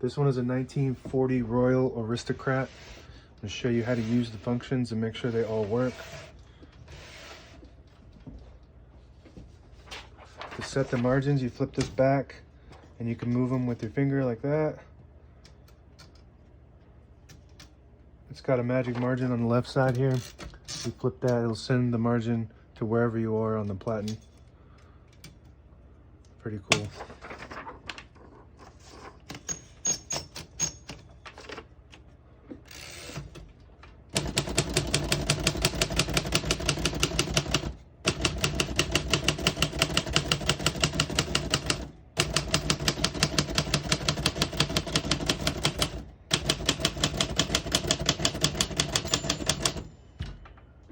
This one is a 1940 Royal Aristocrat. I'm going to show you how to use the functions and make sure they all work. To set the margins, you flip this back and you can move them with your finger like that. It's got a magic margin on the left side here. You flip that, it'll send the margin to wherever you are on the platen. Pretty cool.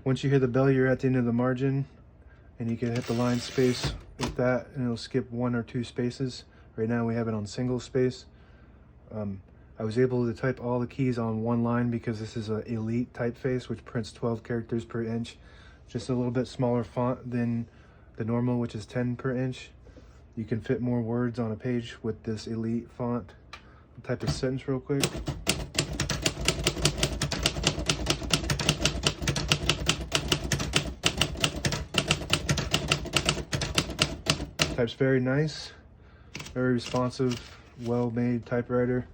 Once you hear the bell, you're at the end of the margin, and you can hit the line space with that and it'll skip 1 or 2 spaces. Right now we have it on single space. I was able to type all the keys on one line because this is an elite typeface which prints 12 characters per inch. Just a little bit smaller font than the normal, which is 10 per inch. You can fit more words on a page with this elite font. I'll type a sentence real quick. Types very nice, very responsive, well-made typewriter.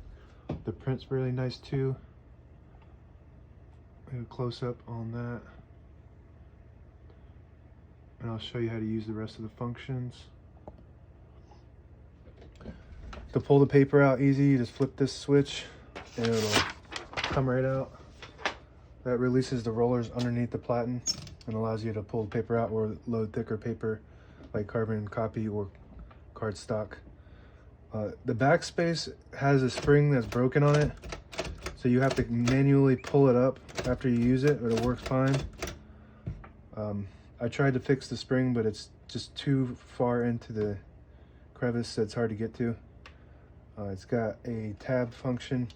The print's really nice too. A close-up on that, and I'll show you how to use the rest of the functions. To pull the paper out easy, you just flip this switch and it'll come right out. That releases the rollers underneath the platen and allows you to pull the paper out or load thicker paper like carbon copy or cardstock. The backspace has a spring that's broken on it, so you have to manually pull it up after you use it, but it works fine. I tried to fix the spring, but it's just too far into the crevice that it's hard to get to. It's got a tab function.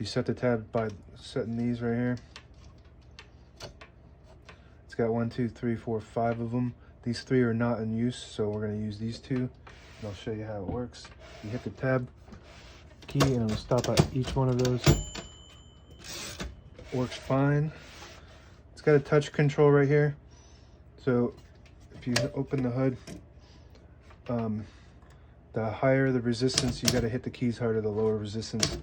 You set the tab by setting these right here. Got 1, 2, 3, 4, 5 of them. These 3 are not in use, so we're going to use these 2, and I'll show you how it works. You hit the tab key and it'll stop at each one of those. Works fine. It's got a touch control right here, so if you open the hood, the higher the resistance, you got to hit the keys harder. The lower resistance,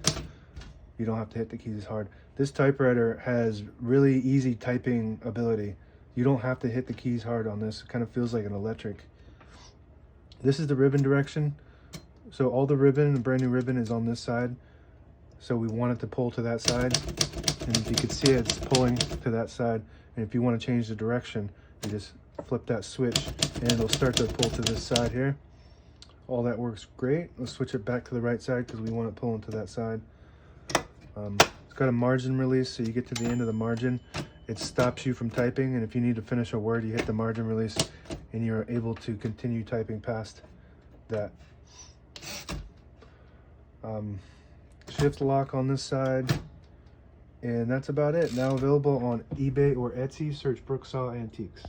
you don't have to hit the keys hard. This typewriter has really easy typing ability. You don't have to hit the keys hard on this. It kind of feels like an electric. This is the ribbon direction. So all the ribbon, the brand new ribbon, is on this side. So we want it to pull to that side. And if you can see it, it's pulling to that side. And if you want to change the direction, you just flip that switch and it'll start to pull to this side here. All that works great. Let's switch it back to the right side because we want it pulling to that side. It's got a margin release, so you get to the end of the margin. It stops you from typing, and if you need to finish a word, you hit the margin release and you're able to continue typing past that. Shift lock on this side, and that's about it. Now available on eBay or Etsy. Search Brooksaw Antiques.